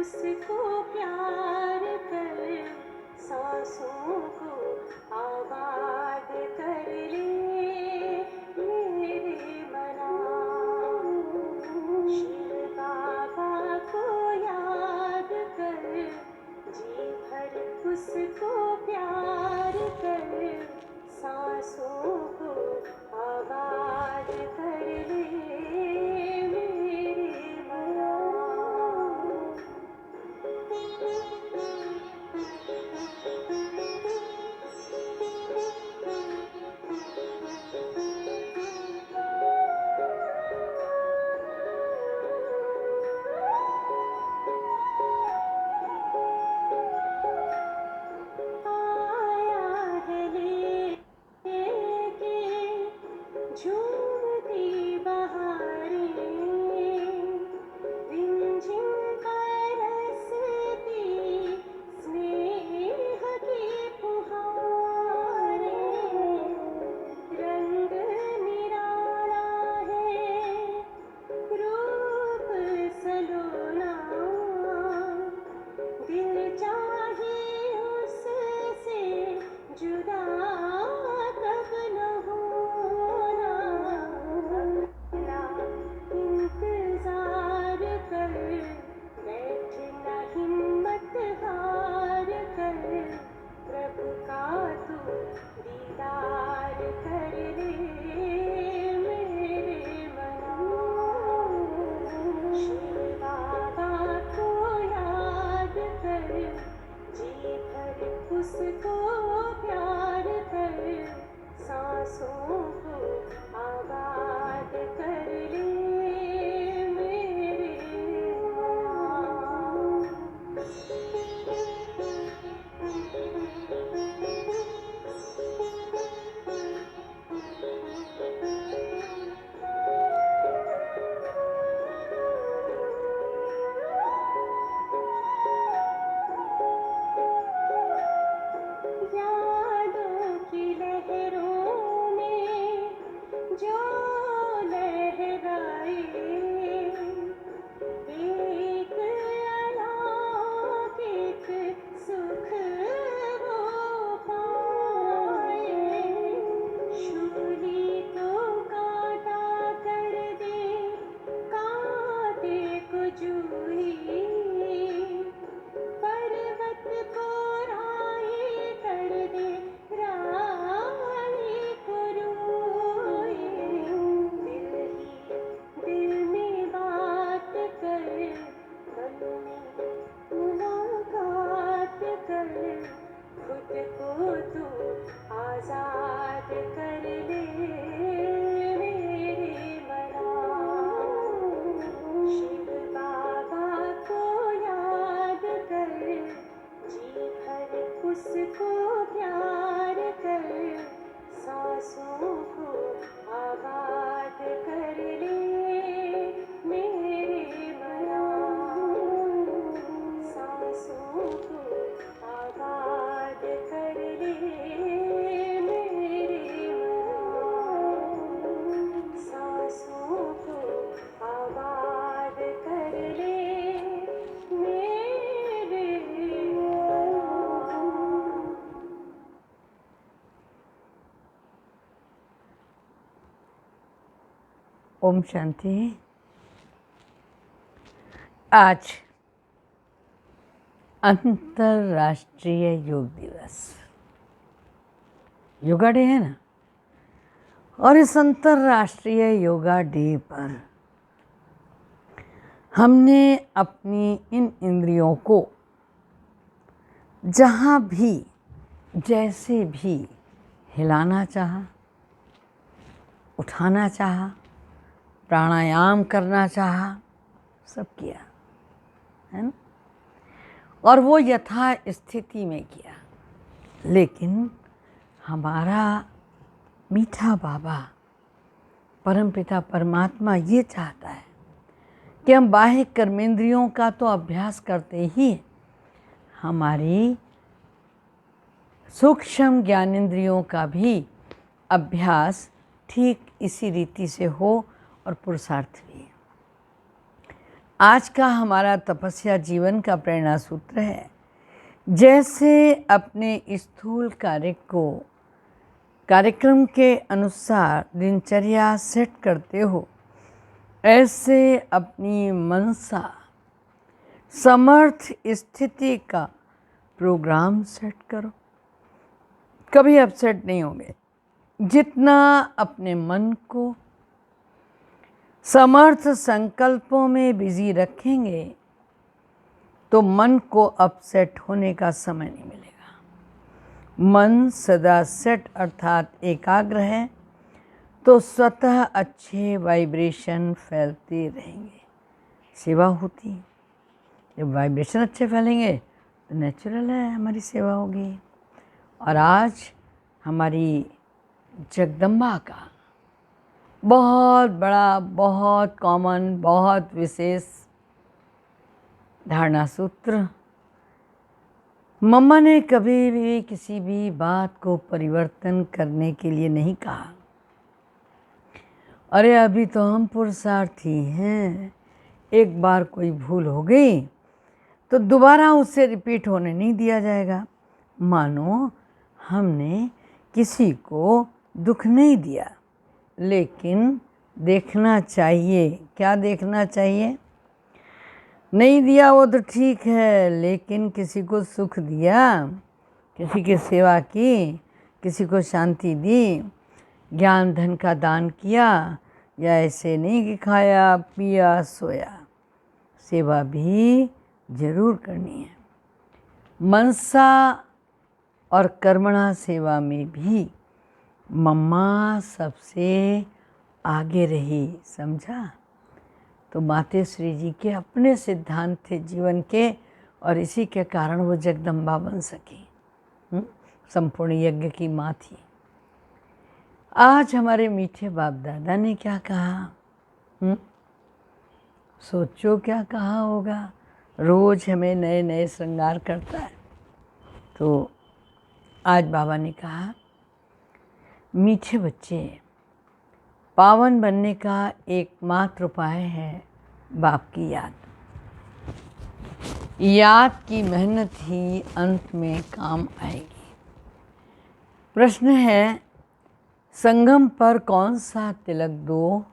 उसको प्यार कर, सांसों को आबाद कर ले मेरे मना। शिव बाबा को याद कर, जी भर उसको प्यार कर, सांसों को आबाद कर ले मेरे मना। आया है लेके झूमती बहारें, रिमझिम बरसती स्नेह की फुहारें। रंग निराला है, रूप सलोना, दिल चाहे उससे जुदा कब न होना। अपना इंतजार कर, बैठना हिम्मत हार कर, प्रभु का तू दीदार कर ले मेरे मना। शिव बाबा को याद कर, जी भर उसको प्यार कर, सांसों को आबाद कर ले मेरे यादों की लहरों में जो लहराए, एक अलौकिक सुख वो पाए। शूली को कांटा कर दे, कांटे को जूही, पर्वत को राही कर दे, राही को रूही। दिल ही दिल में बात कर, मन में मुलाकात कर, खुद को तू आजाद कर ले मेरे मना। शिव बाबा को याद कर, जी भर उसको प्यार कर, सांसों को आबाद कर ले मेरे मना। सांसों को आबाद कर ले मेरे मना। सांसों को आबाद कर ले मेरे मना। ओम शांति। आज अंतर्राष्ट्रीय योग दिवस, योगा डे है ना। और इस अंतर्राष्ट्रीय योगा डे पर हमने अपनी इन इंद्रियों को जहाँ भी जैसे भी हिलाना चाहा, उठाना चाहा, प्राणायाम करना चाहा, सब किया है ना। और वो यथा स्थिति में किया। लेकिन हमारा मीठा बाबा परमपिता परमात्मा ये चाहता है कि हम बाह्य कर्मेंद्रियों का तो अभ्यास करते ही हमारी सूक्ष्म ज्ञानेंद्रियों का भी अभ्यास ठीक इसी रीति से हो और पुरुषार्थ भी। आज का हमारा तपस्या जीवन का प्रेरणा सूत्र है, जैसे अपने स्थूल कार्य को कार्यक्रम के अनुसार दिनचर्या सेट करते हो, ऐसे अपनी मनसा समर्थ स्थिति का प्रोग्राम सेट करो। कभी अपसेट नहीं होंगे। जितना अपने मन को समर्थ संकल्पों में बिजी रखेंगे तो मन को अपसेट होने का समय नहीं मिलेगा। मन सदा सेट अर्थात एकाग्र है तो स्वतः अच्छे वाइब्रेशन फैलते रहेंगे, सेवा होती है। जब वाइब्रेशन अच्छे फैलेंगे तो नेचुरल है हमारी सेवा होगी। और आज हमारी जगदम्बा का बहुत बड़ा, बहुत कॉमन, बहुत विशेष धारणा सूत्र, मम्मा ने कभी भी किसी भी बात को परिवर्तन करने के लिए नहीं कहा। अरे अभी तो हम पुरुषार्थी हैं, एक बार कोई भूल हो गई तो दोबारा उससे रिपीट होने नहीं दिया जाएगा। मानो हमने किसी को दुख नहीं दिया, लेकिन देखना चाहिए। क्या देखना चाहिए? नहीं दिया वो तो ठीक है, लेकिन किसी को सुख दिया, किसी की सेवा की, किसी को शांति दी, ज्ञान धन का दान किया, या ऐसे नहीं कि खाया पिया सोया। सेवा भी जरूर करनी है। मनसा और कर्मणा सेवा में भी मम्मा सबसे आगे रही, समझा? तो मातेश्वरी जी के अपने सिद्धांत थे जीवन के, और इसी के कारण वो जगदम्बा बन सकी, संपूर्ण यज्ञ की माँ थी। आज हमारे मीठे बाप दादा ने क्या कहा? सोचो क्या कहा होगा। रोज़ हमें नए नए श्रृंगार करता है। तो आज बाबा ने कहा, मीठे बच्चे, पावन बनने का एकमात्र उपाय है बाप की याद। याद की मेहनत ही अंत में काम आएगी। प्रश्न है, संगम पर कौन सा तिलक दो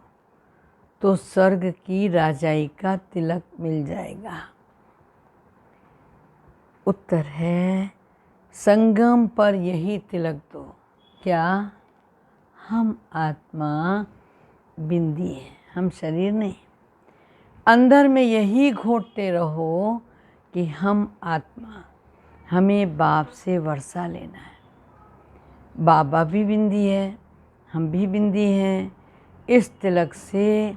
तो स्वर्ग की राजाई का तिलक मिल जाएगा? उत्तर है, संगम पर यही तिलक दो। क्या? हम आत्मा बिंदी है, हम शरीर नहीं। अंदर में यही घोटते रहो कि हम आत्मा, हमें बाप से वर्षा लेना है। बाबा भी बिंदी है, हम भी बिंदी हैं। इस तिलक से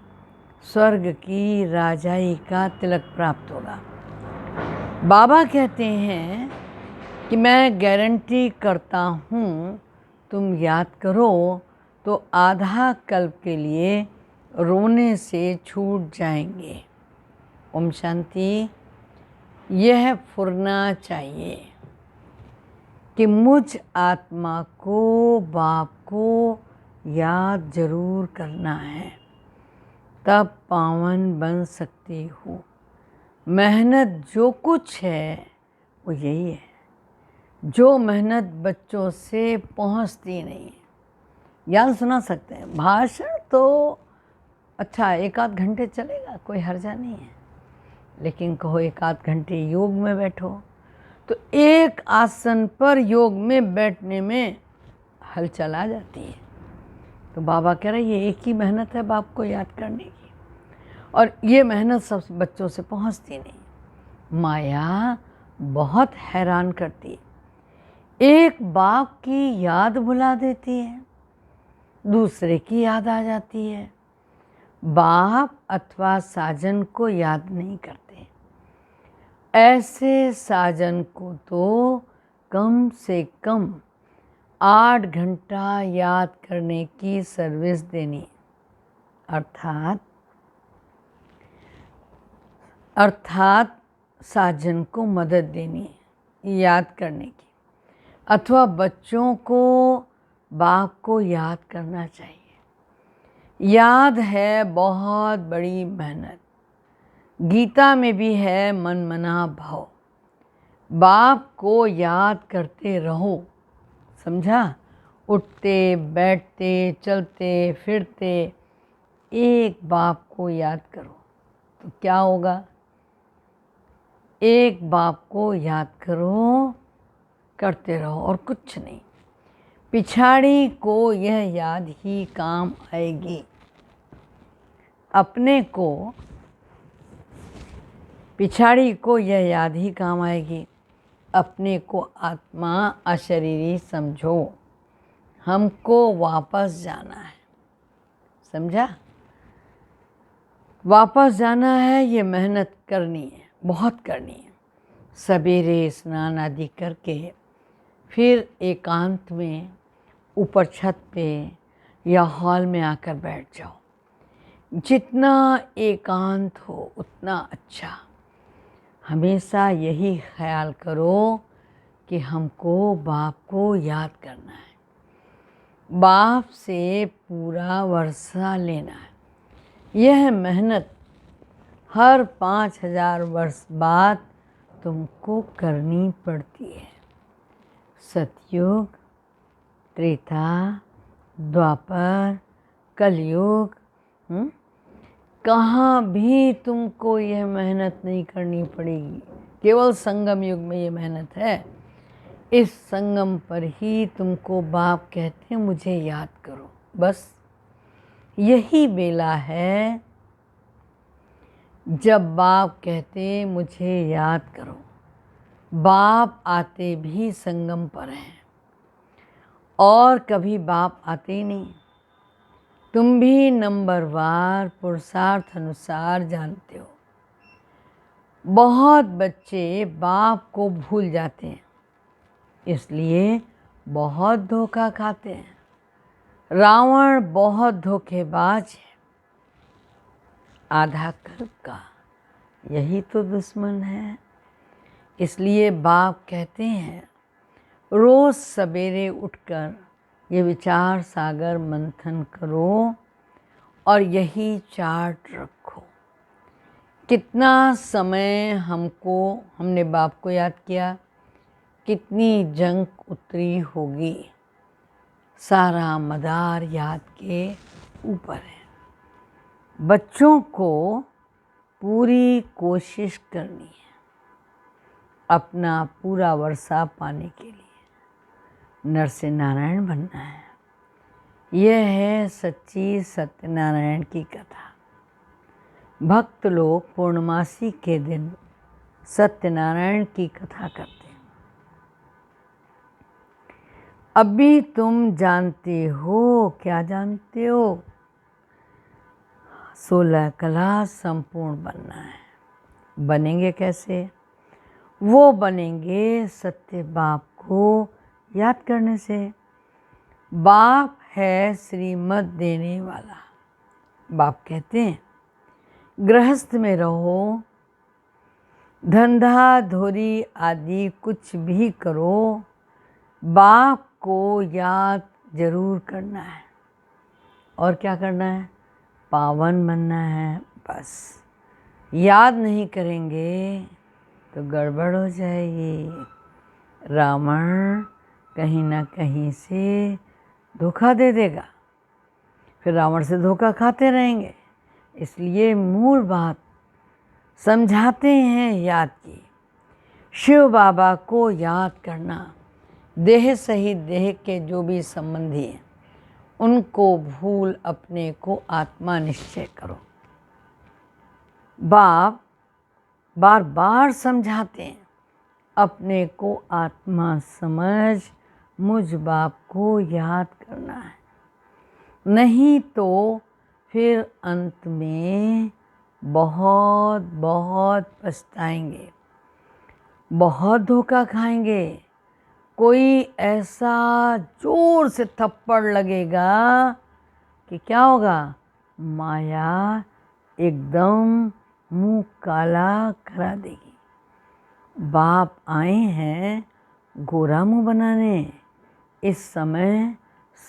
स्वर्ग की राजाई का तिलक प्राप्त होगा। बाबा कहते हैं कि मैं गारंटी करता हूँ, तुम याद करो तो आधा कल्प के लिए रोने से छूट जाएंगे। ओम शांति। यह फुरना चाहिए कि मुझ आत्मा को, बाप को याद जरूर करना है, तब पावन बन सकती हो। मेहनत जो कुछ है वो यही है। जो मेहनत बच्चों से पहुंचती नहीं है। याद सुना सकते हैं, भाषण तो अच्छा 1-8 घंटे चलेगा, कोई हर्जा नहीं है। लेकिन कहो 1-8 घंटे योग में बैठो, तो एक आसन पर योग में बैठने में हलचल आ जाती है। तो बाबा कह रहे ये एक ही मेहनत है बाप को याद करने की, और ये मेहनत सब बच्चों से पहुंचती नहीं। माया बहुत हैरान करती है। एक बाप की याद भुला देती है, दूसरे की याद आ जाती है। बाप अथवा साजन को याद नहीं करते। ऐसे साजन को तो कम से कम 8 घंटा याद करने की सर्विस देनी, अर्थात साजन को मदद देनी याद करने की, अथवा बच्चों को बाप को याद करना चाहिए। याद है बहुत बड़ी मेहनत। गीता में भी है मन मना भाव। बाप को याद करते रहो, समझा? उठते बैठते चलते फिरते एक बाप को याद करो तो क्या होगा? एक बाप को याद करो, करते रहो और कुछ नहीं। पिछाड़ी को यह याद ही काम आएगी। अपने को पिछाड़ी को यह याद ही काम आएगी। अपने को आत्मा अशरीरी समझो। हमको वापस जाना है, समझा? वापस जाना है, ये मेहनत करनी है, बहुत करनी है। सवेरे स्नान आदि करके फिर एकांत में ऊपर छत पे या हॉल में आकर बैठ जाओ। जितना एकांत हो उतना अच्छा। हमेशा यही ख्याल करो कि हमको बाप को याद करना है, बाप से पूरा वर्षा लेना है। यह मेहनत हर 5000 वर्ष बाद तुमको करनी पड़ती है। सतयुग, त्रेता, द्वापर, कलयुग, कहाँ भी तुमको यह मेहनत नहीं करनी पड़ेगी। केवल संगम युग में ये मेहनत है। इस संगम पर ही तुमको बाप कहते हैं मुझे याद करो। बस यही बेला है जब बाप कहते मुझे याद करो। बाप आते भी संगम पर हैं और कभी बाप आते ही नहीं। तुम भी नंबरवार पुरुषार्थ अनुसार जानते हो। बहुत बच्चे बाप को भूल जाते हैं, इसलिए बहुत धोखा खाते हैं। रावण बहुत धोखेबाज है। आधा कल्प का यही तो दुश्मन है। इसलिए बाप कहते हैं रोज़ सवेरे उठकर ये विचार सागर मंथन करो और यही चार्ट रखो। कितना समय हमने बाप को याद किया, कितनी जंग उतरी होगी। सारा मदार याद के ऊपर है। बच्चों को पूरी कोशिश करनी है अपना पूरा वर्षा पाने के लिए। नर से नारायण बनना है। यह है सच्ची सत्यनारायण की कथा। भक्त लोग पूर्णमासी के दिन सत्यनारायण की कथा करते हैं। अभी तुम जानते हो, क्या जानते हो? 16 कला संपूर्ण बनना है। बनेंगे कैसे? वो बनेंगे सत्य बाप को याद करने से। बाप है श्रीमत देने वाला। बाप कहते हैं गृहस्थ में रहो, धंधा धोरी आदि कुछ भी करो, बाप को याद जरूर करना है। और क्या करना है? पावन बनना है। बस याद नहीं करेंगे तो गड़बड़ हो जाएगी। रावण कहीं ना कहीं से धोखा दे देगा, फिर रावण से धोखा खाते रहेंगे। इसलिए मूल बात समझाते हैं याद की। शिव बाबा को याद करना। देह सहित देह के जो भी संबंधी हैं उनको भूल अपने को आत्मा निश्चय करो। बाप बार बार समझाते हैं अपने को आत्मा समझ मुझ बाप को याद करना है, नहीं तो फिर अंत में बहुत बहुत पछताएंगे, बहुत धोखा खाएंगे। कोई ऐसा जोर से थप्पड़ लगेगा कि क्या होगा? माया एकदम मुंह काला करा देगी। बाप आए हैं गोरा मुंह बनाने। इस समय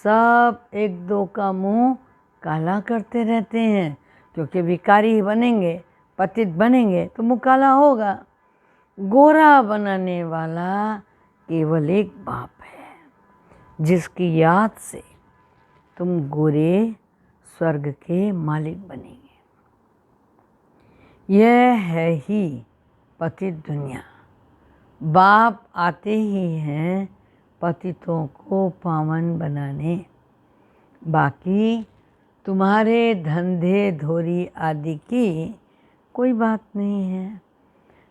सब एक दो का मुंह काला करते रहते हैं, क्योंकि भिखारी ही बनेंगे, पतित बनेंगे तो मुख काला होगा। गोरा बनाने वाला केवल एक बाप है जिसकी याद से तुम गोरे स्वर्ग के मालिक बनेंगे। यह है ही पतित दुनिया। बाप आते ही हैं पतितों को पावन बनाने। बाकी तुम्हारे धंधे धोरी आदि की कोई बात नहीं है।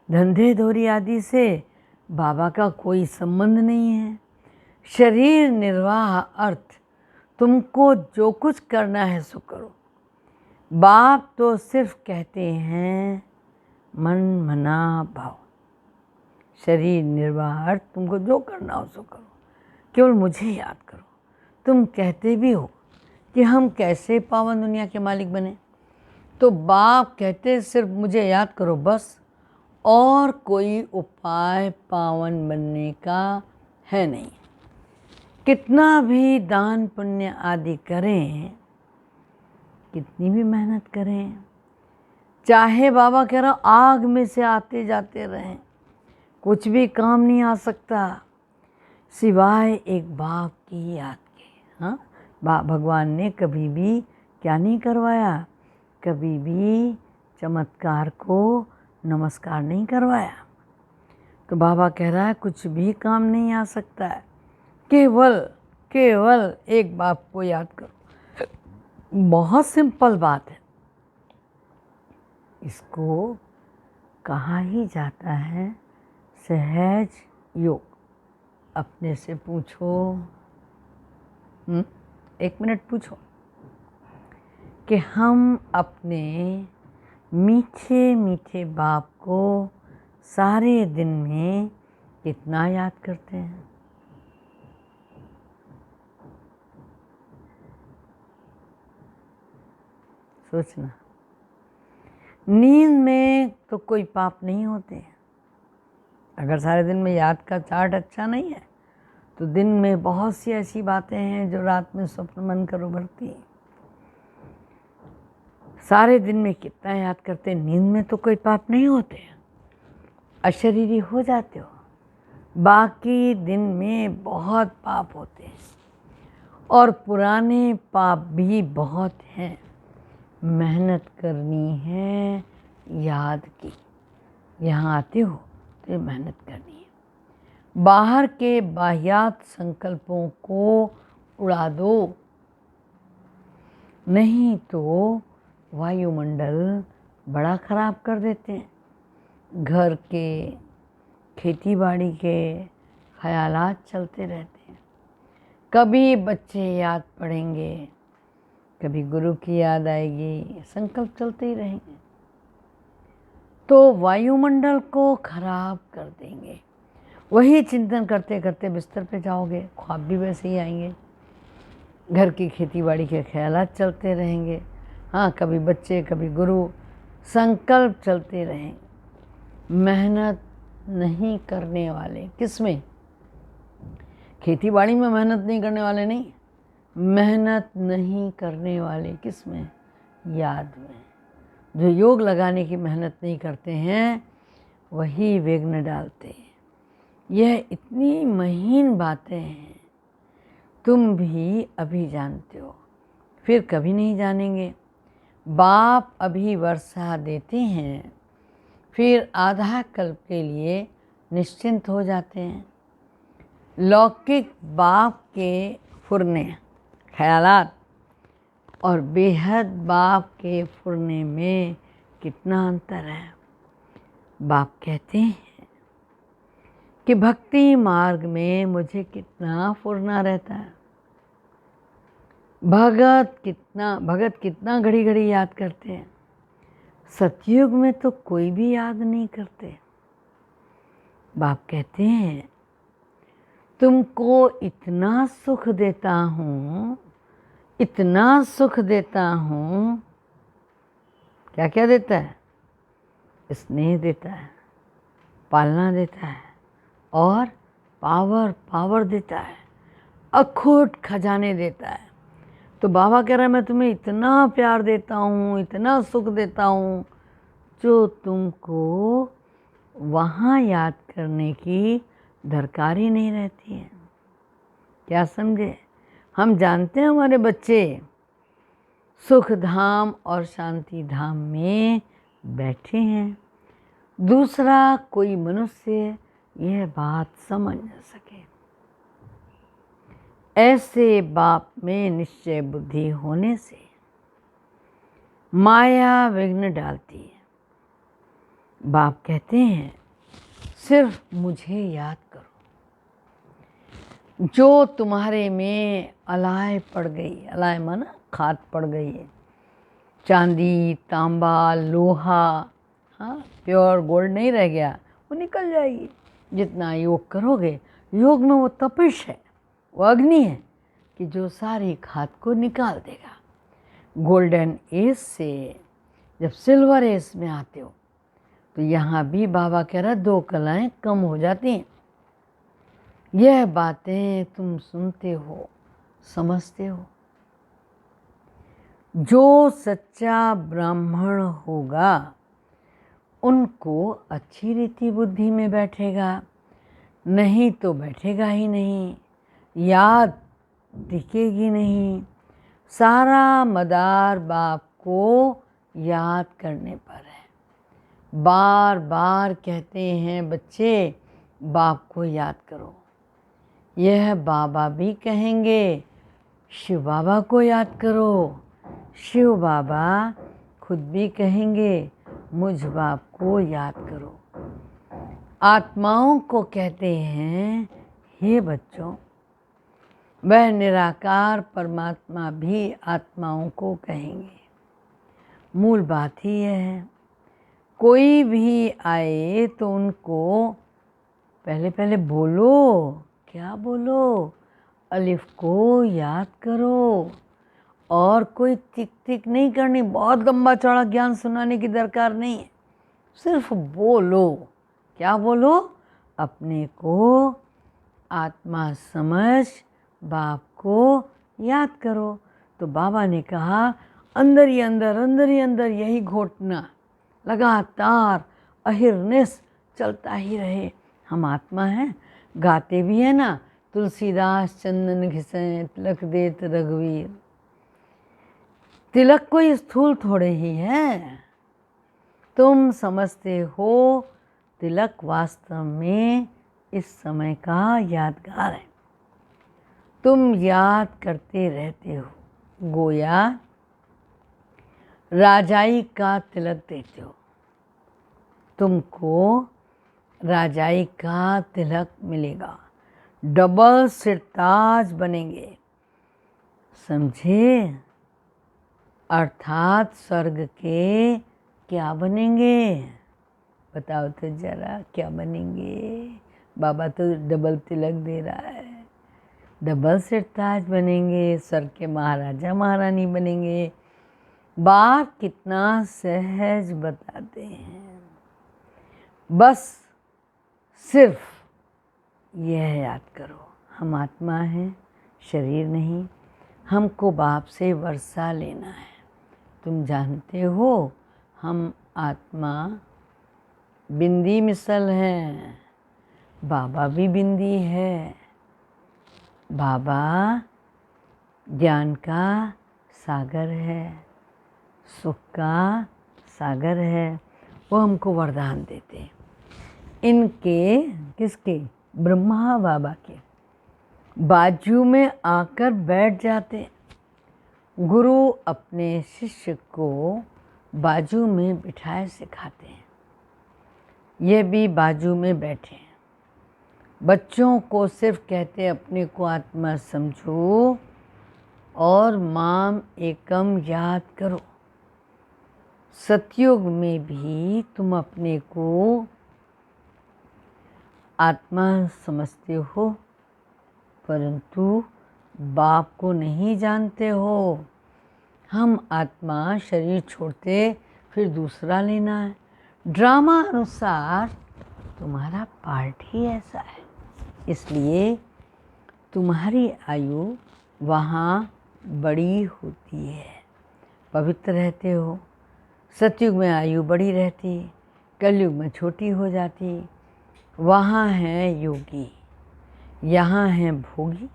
धंधे धोरी आदि से बाबा का कोई संबंध नहीं है। शरीर निर्वाह अर्थ तुमको जो कुछ करना है सो करो। बाप तो सिर्फ कहते हैं मन मना भाव। शरीर निर्वाह अर्थ तुमको जो करना हो सो करो, केवल मुझे याद करो। तुम कहते भी हो कि हम कैसे पावन दुनिया के मालिक बने, तो बाप कहते सिर्फ मुझे याद करो बस, और कोई उपाय पावन बनने का है नहीं। कितना भी दान पुण्य आदि करें, कितनी भी मेहनत करें, चाहे बाबा कह रहा आग में से आते जाते रहें, कुछ भी काम नहीं आ सकता सिवाय एक बाप की याद के। हाँ, भगवान ने कभी भी क्या नहीं करवाया, कभी भी चमत्कार को नमस्कार नहीं करवाया। तो बाबा कह रहा है कुछ भी काम नहीं आ सकता है, केवल एक बाप को याद करो। बहुत सिंपल बात है। इसको कहा ही जाता है सहज योग। अपने से पूछो, एक मिनट पूछो कि हम अपने मीठे मीठे बाप को सारे दिन में कितना याद करते हैं। सोचना। नींद में तो कोई पाप नहीं होते। अगर सारे दिन में याद का चार्ट अच्छा नहीं है तो दिन में बहुत सी ऐसी बातें हैं जो रात में स्वप्न मन कर उभरती हैं। सारे दिन में कितना याद करते हैं, नींद में तो कोई पाप नहीं होते, अशरीरी हो जाते हो। बाकी दिन में बहुत पाप होते हैं और पुराने पाप भी बहुत हैं। मेहनत करनी है याद की। यहाँ आते हो तो ये मेहनत करनी है। बाहर के बाह्यात संकल्पों को उड़ा दो, नहीं तो वायुमंडल बड़ा खराब कर देते हैं। घर के, खेती बाड़ी के ख्यालात चलते रहते हैं। कभी बच्चे याद पड़ेंगे, कभी गुरु की याद आएगी, संकल्प चलते ही रहेंगे तो वायुमंडल को खराब कर देंगे। वही चिंतन करते करते बिस्तर पे जाओगे, ख्वाब भी वैसे ही आएंगे। घर की खेती बाड़ी के ख्यालात चलते रहेंगे। हाँ, कभी बच्चे कभी गुरु, संकल्प चलते रहेंगे। मेहनत नहीं करने वाले किसमें? खेती बाड़ी में मेहनत नहीं करने वाले नहीं, मेहनत नहीं करने वाले किसमें? याद में। जो योग लगाने की मेहनत नहीं करते हैं वही विघ्न डालते हैं। यह इतनी महीन बातें हैं, तुम भी अभी जानते हो, फिर कभी नहीं जानेंगे। बाप अभी वर्षा देते हैं, फिर आधा कल्प के लिए निश्चिंत हो जाते हैं। लौकिक बाप के फुरने ख्यालात और बेहद बाप के फुरने में कितना अंतर है। बाप कहते हैं कि भक्ति मार्ग में मुझे कितना फुरना रहता है। भगत कितना घड़ी घड़ी याद करते हैं। सतयुग में तो कोई भी याद नहीं करते। बाप कहते हैं तुमको इतना सुख देता हूँ, इतना सुख देता हूँ। क्या क्या देता है? स्नेह देता है, पालना देता है और पावर देता है, अखूट खजाने देता है। तो बाबा कह रहा है मैं तुम्हें इतना प्यार देता हूँ, इतना सुख देता हूँ, जो तुमको वहाँ याद करने की दरकार ही नहीं रहती है। क्या समझे? हम जानते हैं हमारे बच्चे सुख धाम और शांति धाम में बैठे हैं, दूसरा कोई मनुष्य यह बात समझ न सके। ऐसे बाप में निश्चय बुद्धि होने से माया विघ्न डालती है। बाप कहते हैं सिर्फ मुझे याद करो। जो तुम्हारे में अलाय पड़ गई, अलाय माना खाद पड़ गई है, चांदी तांबा लोहा, हाँ प्योर गोल्ड नहीं रह गया, वो निकल जाएगी। जितना योग करोगे, योग में वो तपिश है, वो अग्नि है कि जो सारी खाद को निकाल देगा। गोल्डन एज से जब सिल्वर एज में आते हो तो यहाँ भी बाबा कह रहा 2 कलाएं कम हो जाती हैं। यह बातें तुम सुनते हो, समझते हो। जो सच्चा ब्राह्मण होगा उनको अच्छी रीति बुद्धि में बैठेगा, नहीं तो बैठेगा ही नहीं, याद टिकेगी नहीं। सारा मदार बाप को याद करने पर है। बार बार कहते हैं बच्चे बाप को याद करो। यह बाबा भी कहेंगे शिव बाबा को याद करो। शिव बाबा खुद भी कहेंगे मुझ बाप को याद करो। आत्माओं को कहते हैं हे बच्चों, वह निराकार परमात्मा भी आत्माओं को कहेंगे। मूल बात ही यह है, कोई भी आए तो उनको पहले पहले बोलो। क्या बोलो? अलिफ को याद करो। और कोई टिक टिक नहीं करनी, बहुत लंबा चौड़ा ज्ञान सुनाने की दरकार नहीं है। सिर्फ बोलो। क्या बोलो? अपने को आत्मा समझ बाप को याद करो। तो बाबा ने कहा अंदर ही अंदर यही घोटना लगातार अहिर्निश चलता ही रहे। हम आत्मा हैं, गाते भी हैं ना, तुलसीदास चंदन घिसें तिलक देत रघुवीर। तिलक कोई स्थूल थोड़े ही है। तुम समझते हो तिलक वास्तव में इस समय का यादगार है। तुम याद करते रहते हो, गोया राजाई का तिलक देते हो। तुमको राजाई का तिलक मिलेगा, डबल सिरताज बनेंगे, समझे? अर्थात स्वर्ग के क्या बनेंगे? बताओ तो जरा, क्या बनेंगे? बाबा तो डबल तिलक दे रहा है, डबल सिरताज बनेंगे, स्वर्ग के महाराजा महारानी बनेंगे। बात कितना सहज बताते हैं। बस सिर्फ यह याद करो, हम आत्मा हैं, शरीर नहीं। हमको बाप से वर्षा लेना है। तुम जानते हो हम आत्मा बिंदी मिसल हैं, बाबा भी बिंदी है। बाबा ज्ञान का सागर है, सुख का सागर है। वो हमको वरदान देते हैं। इनके किसके? ब्रह्मा बाबा के बाजू में आकर बैठ जाते। गुरु अपने शिष्य को बाजू में बिठाए सिखाते हैं। ये भी बाजू में बैठे हैं। बच्चों को सिर्फ कहते अपने को आत्मा समझो और माम एकम याद करो। सतयुग में भी तुम अपने को आत्मा समझते हो, परंतु बाप को नहीं जानते हो। हम आत्मा शरीर छोड़ते फिर दूसरा लेना है। ड्रामा अनुसार तुम्हारा पार्ट ही ऐसा है, इसलिए तुम्हारी आयु वहाँ बड़ी होती है। पवित्र रहते हो, सतयुग में आयु बड़ी रहती, कलयुग में छोटी हो जाती। वहाँ हैं योगी, यहाँ हैं भोगी,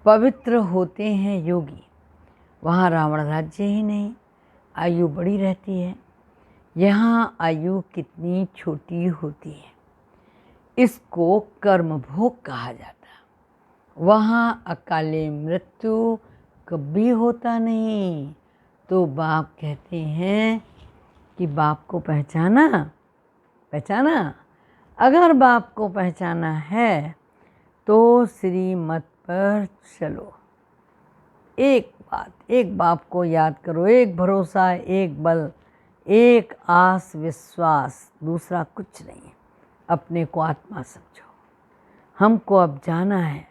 पवित्र होते हैं योगी। वहाँ रावण राज्य ही नहीं, आयु बड़ी रहती है। यहाँ आयु कितनी छोटी होती है। इसको कर्म भोग कहा जाता है। वहाँ अकाले मृत्यु कभी होता नहीं। तो बाप कहते हैं कि बाप को पहचाना। अगर बाप को पहचाना है तो श्रीमत पर चलो। एक बाप को याद करो, एक भरोसा, एक बल, एक आस विश्वास, दूसरा कुछ नहीं। अपने को आत्मा समझो। हमको अब जाना है,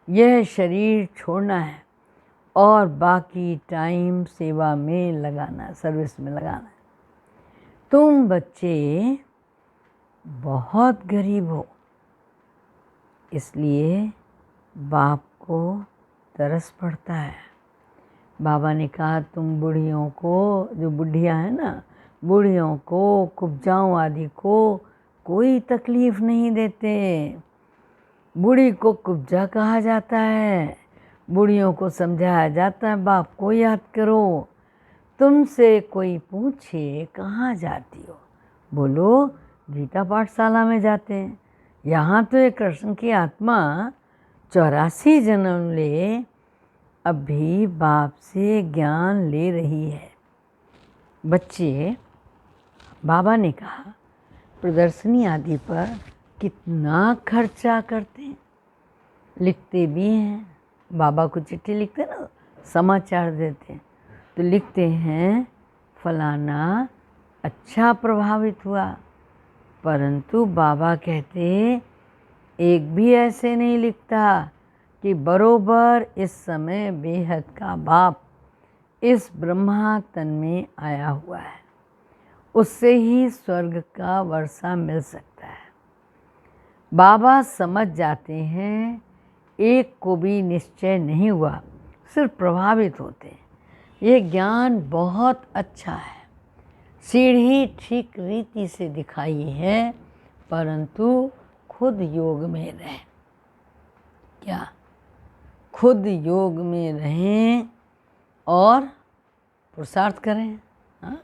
यह शरीर छोड़ना है और बाकी टाइम सेवा में लगाना, सर्विस में लगाना है। तुम बच्चे बहुत गरीब हो, इसलिए बाप को तरस पड़ता है। बाबा ने कहा तुम बूढ़ियों को, जो बुढ़िया है ना, बूढ़ियों को, कुब्जाओं आदि को कोई तकलीफ़ नहीं देते। बूढ़ी को कुब्जा कहा जाता है, बूढ़ियों को समझाया जाता है बाप को याद करो। तुमसे कोई पूछे कहाँ जाती हो, बोलो गीता पाठशाला में जाते हैं। यहाँ तो एक कृष्ण की आत्मा 84 जन्म ले अभी बाप से ज्ञान ले रही है। बच्चे, बाबा ने कहा प्रदर्शनी आदि पर कितना खर्चा करते हैं, लिखते भी हैं। बाबा को चिट्ठी लिखते हैं ना, समाचार देते हैं, तो लिखते हैं फलाना अच्छा प्रभावित हुआ। परंतु बाबा कहते एक भी ऐसे नहीं लिखता कि बरोबर इस समय बेहद का बाप इस ब्रह्मा तन में आया हुआ है, उससे ही स्वर्ग का वर्षा मिल सकता है। बाबा समझ जाते हैं, एक को भी निश्चय नहीं हुआ, सिर्फ प्रभावित होते हैं। ये ज्ञान बहुत अच्छा है, सीढ़ी ठीक रीति से दिखाई है, परंतु खुद योग में रहें। क्या? खुद योग में रहें और पुरुषार्थ करें। हाँ?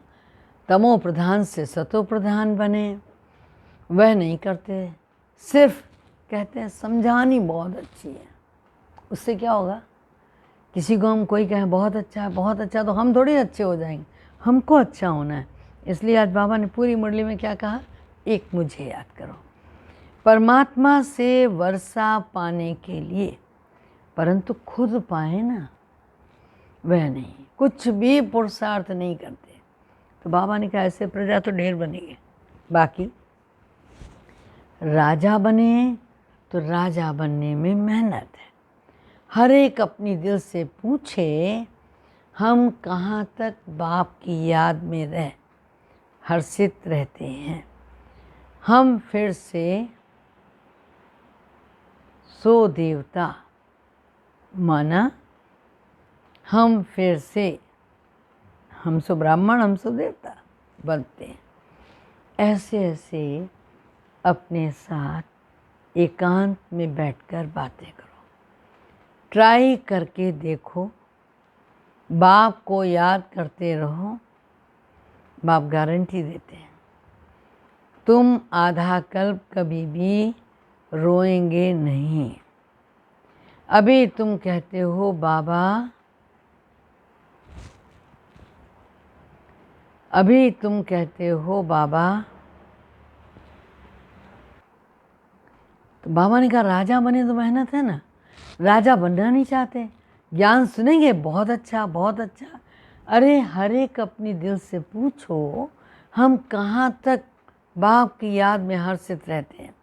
तमो प्रधान से सतो प्रधान बने। वह नहीं करते, सिर्फ कहते हैं समझानी बहुत अच्छी है। उससे क्या होगा? किसी को हम कोई कहे बहुत अच्छा है, बहुत अच्छा, तो हम थोड़ी अच्छे हो जाएंगे, हमको अच्छा होना है। इसलिए आज बाबा ने पूरी मुरली में क्या कहा? एक मुझे याद करो। परमात्मा से वर्षा पाने के लिए, परंतु खुद पाए ना, वह नहीं, कुछ भी पुरुषार्थ नहीं करते। तो बाबा ने कहा ऐसे प्रजा तो ढेर बनेंगे। बाकी राजा बने तो राजा बनने में मेहनत है। हर एक अपनी दिल से पूछे हम कहाँ तक बाप की याद में रह हर्षित रहते हैं। हम फिर से सो देवता माना, हम फिर से, हम सो ब्राह्मण हम सो देवता बनते हैं। ऐसे ऐसे अपने साथ एकांत में बैठकर बातें करो। ट्राई करके देखो, बाप को याद करते रहो। बाप गारंटी देते हैं तुम आधा कल्प कभी भी रोएंगे नहीं। अभी तुम कहते हो बाबा, अभी तुम कहते हो बाबा, तो बाबा ने कहा राजा बने तो मेहनत है ना, राजा बनना नहीं चाहते। ज्ञान सुनेंगे बहुत अच्छा बहुत अच्छा। अरे हर एक अपनी दिल से पूछो हम कहाँ तक बाप की याद में हर्षित रहते हैं।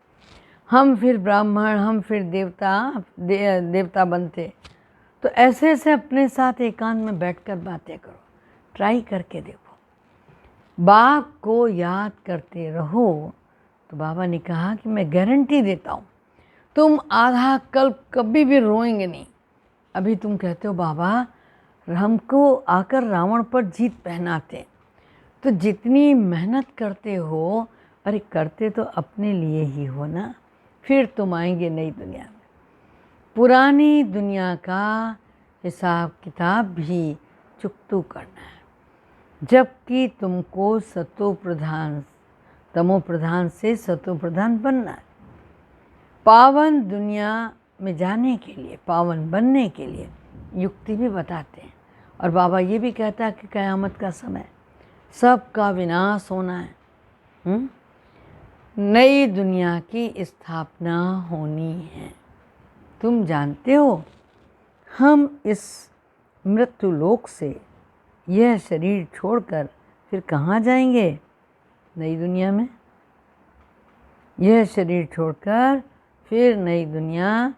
हम फिर ब्राह्मण, हम फिर देवता देवता बनते। तो ऐसे ऐसे अपने साथ एकांत में बैठकर बातें करो, ट्राई करके देखो, बाप को याद करते रहो। तो बाबा ने कहा कि मैं गारंटी देता हूँ तुम आधा कल्प कभी भी रोएंगे नहीं। अभी तुम कहते हो बाबा हमको आकर रावण पर जीत पहनाते, तो जितनी मेहनत करते हो, अरे करते तो अपने लिए ही हो ना, फिर तुम आएंगे नई दुनिया में। पुरानी दुनिया का हिसाब किताब भी चुकतू करना है, जबकि तुमको तमो प्रधान से सतो प्रधान बनना है। पावन दुनिया में जाने के लिए, पावन बनने के लिए युक्ति भी बताते हैं। और बाबा ये भी कहता है कि क़यामत का समय सबका विनाश होना है, नई दुनिया की स्थापना होनी है। तुम जानते हो हम इस मृत्यु लोक से यह शरीर छोड़कर फिर कहाँ जाएंगे? नई दुनिया में। यह शरीर छोड़कर फिर नई दुनिया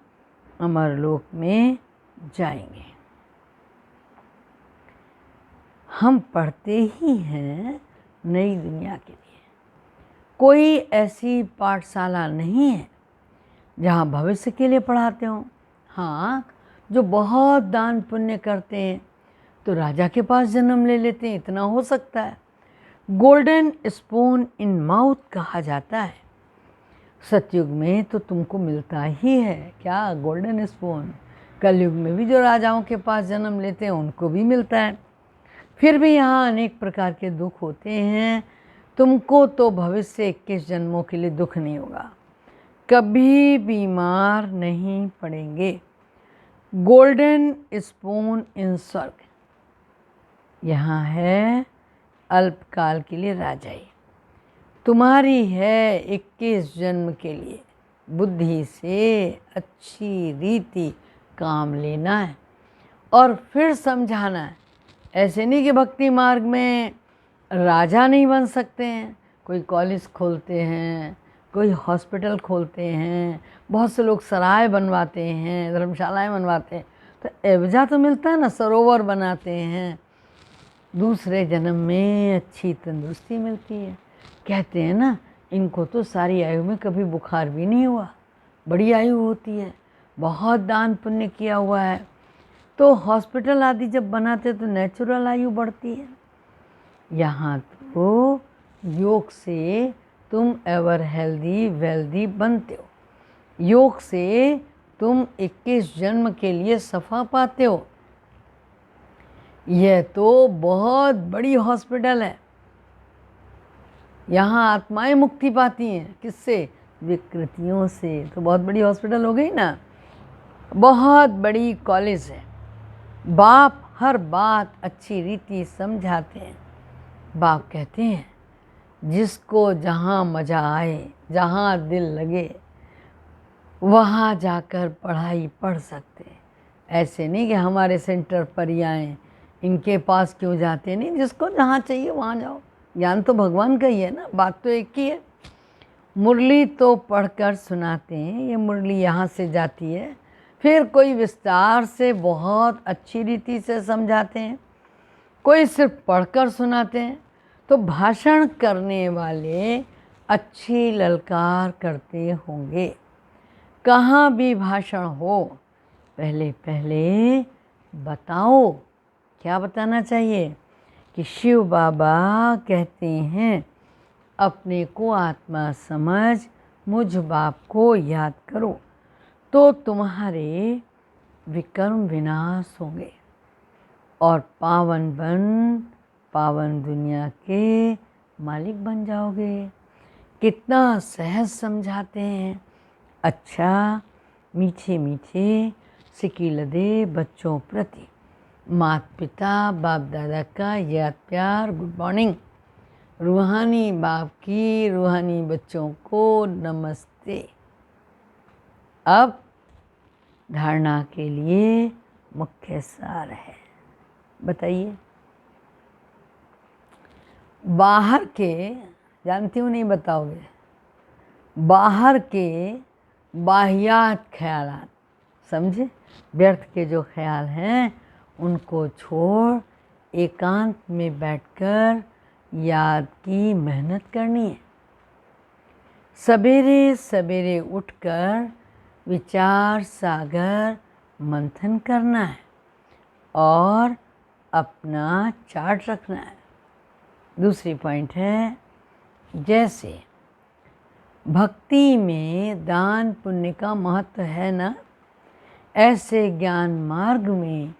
अमरलोक में जाएंगे। हम पढ़ते ही हैं नई दुनिया के लिए। कोई ऐसी पाठशाला नहीं है जहाँ भविष्य के लिए पढ़ाते हों। हाँ, जो बहुत दान पुण्य करते हैं तो राजा के पास जन्म ले लेते हैं, इतना हो सकता है। गोल्डन स्पून इन माउथ कहा जाता है। सतयुग में तो तुमको मिलता ही है क्या गोल्डन स्पून? कलयुग में भी जो राजाओं के पास जन्म लेते हैं उनको भी मिलता है। फिर भी यहाँ अनेक प्रकार के दुख होते हैं। तुमको तो भविष्य 21 जन्मों के लिए दुख नहीं होगा, कभी बीमार नहीं पड़ेंगे। गोल्डन स्पून इन स्वर्ग, यहाँ है अल्पकाल के लिए राजाई। तुम्हारी है 21 जन्म के लिए। बुद्धि से अच्छी रीति काम लेना है और फिर समझाना है। ऐसे नहीं कि भक्ति मार्ग में राजा नहीं बन सकते हैं। कोई कॉलेज खोलते हैं, कोई हॉस्पिटल खोलते हैं, बहुत से लोग सराय बनवाते हैं, धर्मशालाएं बनवाते हैं, तो एवजा तो मिलता है ना, सरोवर बनाते हैं। दूसरे जन्म में अच्छी तंदुरुस्ती मिलती है। कहते हैं ना, इनको तो सारी आयु में कभी बुखार भी नहीं हुआ, बड़ी आयु होती है, बहुत दान पुण्य किया हुआ है। तो हॉस्पिटल आदि जब बनाते तो नेचुरल आयु बढ़ती है। यहाँ तो योग से तुम एवर हेल्दी वेल्दी बनते हो। योग से तुम 21 जन्म के लिए सफ़ा पाते हो। यह तो बहुत बड़ी हॉस्पिटल है। यहाँ आत्माएं मुक्ति पाती हैं। किससे? विकृतियों से। तो बहुत बड़ी हॉस्पिटल हो गई ना, बहुत बड़ी कॉलेज है। बाप हर बात अच्छी रीति समझाते हैं। बाप कहते हैं जिसको जहाँ मज़ा आए, जहाँ दिल लगे, वहाँ जाकर पढ़ाई पढ़ सकते हैं। ऐसे नहीं कि हमारे सेंटर पर ही आएँ, इनके पास क्यों जाते? नहीं, जिसको जहाँ चाहिए वहाँ जाओ। ज्ञान तो भगवान का ही है ना, बात तो एक ही है। मुरली तो पढ़कर सुनाते हैं, ये मुरली यहाँ से जाती है, फिर कोई विस्तार से बहुत अच्छी रीति से समझाते हैं, कोई सिर्फ पढ़कर सुनाते हैं। तो भाषण करने वाले अच्छी ललकार करते होंगे। कहाँ भी भाषण हो, पहले पहले बताओ। क्या बताना चाहिए? कि शिव बाबा कहते हैं अपने को आत्मा समझ, मुझ बाप को याद करो तो तुम्हारे विकर्म विनाश होंगे और पावन बन पावन दुनिया के मालिक बन जाओगे। कितना सहज समझाते हैं। अच्छा, मीठे मीठे सिकील दे बच्चों प्रति माता पिता बाप दादा का याद प्यार, गुड मॉर्निंग। रूहानी बाप की रूहानी बच्चों को नमस्ते। अब धारणा के लिए मुख्य सार है, बताइए। बाहर के, जानती हूँ नहीं बताओगे, बाहर के बाहियात ख्यालात, समझे? व्यर्थ के जो ख्याल हैं उनको छोड़ एकांत में बैठकर याद की मेहनत करनी है। सवेरे सवेरे उठकर विचार सागर मंथन करना है और अपना चार्ट रखना है। दूसरी पॉइंट है, जैसे भक्ति में दान पुण्य का महत्व है ना, ऐसे ज्ञान मार्ग में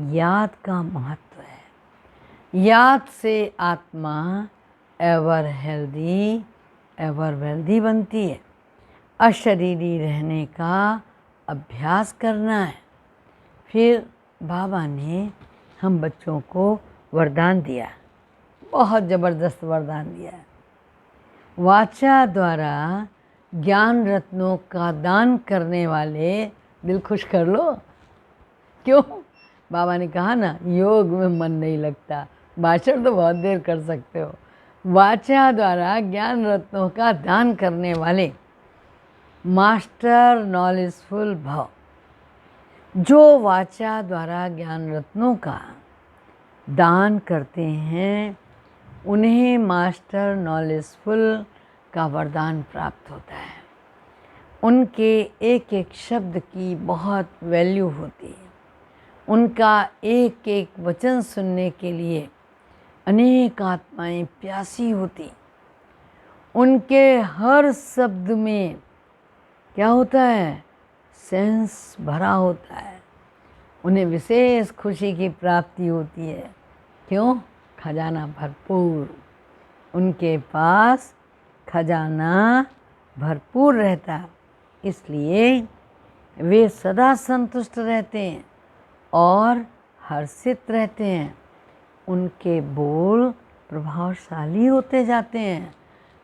याद का महत्व है। याद से आत्मा एवर हेल्दी एवर वेल्दी बनती है। अशरीरी रहने का अभ्यास करना है। फिर बाबा ने हम बच्चों को वरदान दिया, बहुत ज़बरदस्त वरदान दिया है। वाचा द्वारा ज्ञान रत्नों का दान करने वाले, दिल खुश कर लो। क्यों? बाबा ने कहा ना, योग में मन नहीं लगता, भाषण तो बहुत देर कर सकते हो। वाचा द्वारा ज्ञान रत्नों का दान करने वाले मास्टर नॉलेजफुल भव। जो वाचा द्वारा ज्ञान रत्नों का दान करते हैं उन्हें मास्टर नॉलेजफुल का वरदान प्राप्त होता है। उनके एक एक शब्द की बहुत वैल्यू होती है। उनका एक एक वचन सुनने के लिए अनेक आत्माएं प्यासी होती। उनके हर शब्द में क्या होता है? सेंस भरा होता है। उन्हें विशेष खुशी की प्राप्ति होती है। क्यों? खजाना भरपूर। उनके पास खजाना भरपूर रहता है, इसलिए वे सदा संतुष्ट रहते हैं और हर्षित रहते हैं। उनके बोल प्रभावशाली होते जाते हैं।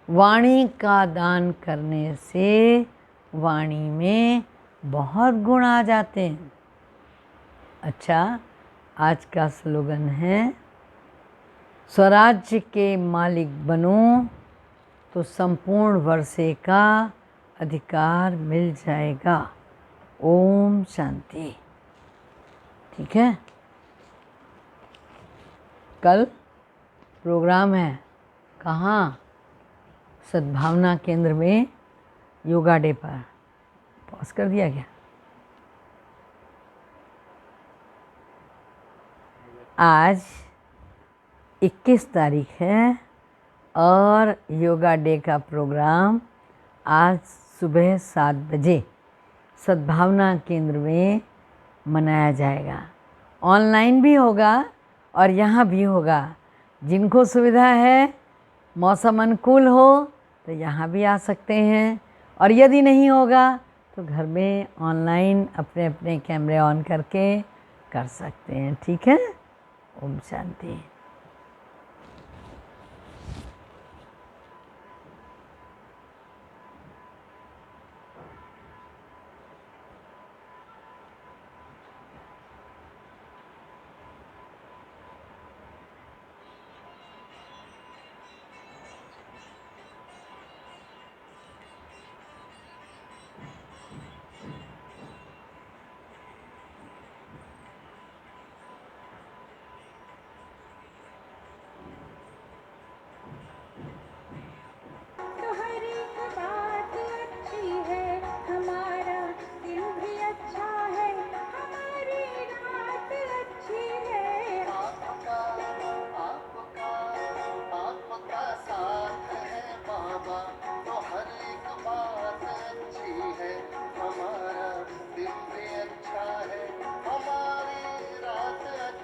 वाणी का दान करने से वाणी में बहुत गुण आ जाते हैं। अच्छा, आज का स्लोगन है, स्वराज्य के मालिक बनो तो संपूर्ण वर्षे का अधिकार मिल जाएगा। ओम शांति। ठीक है, कल प्रोग्राम है। कहाँ? सद्भावना केंद्र में योगा डे पर। पॉज कर दिया क्या? आज 21 तारीख है और योगा डे का प्रोग्राम आज सुबह 7 बजे सद्भावना केंद्र में मनाया जाएगा। ऑनलाइन भी होगा और यहाँ भी होगा। जिनको सुविधा है, मौसम अनुकूल हो तो यहाँ भी आ सकते हैं, और यदि नहीं होगा तो घर में ऑनलाइन अपने अपने कैमरे ऑन करके कर सकते हैं। ठीक है? ओम शांति।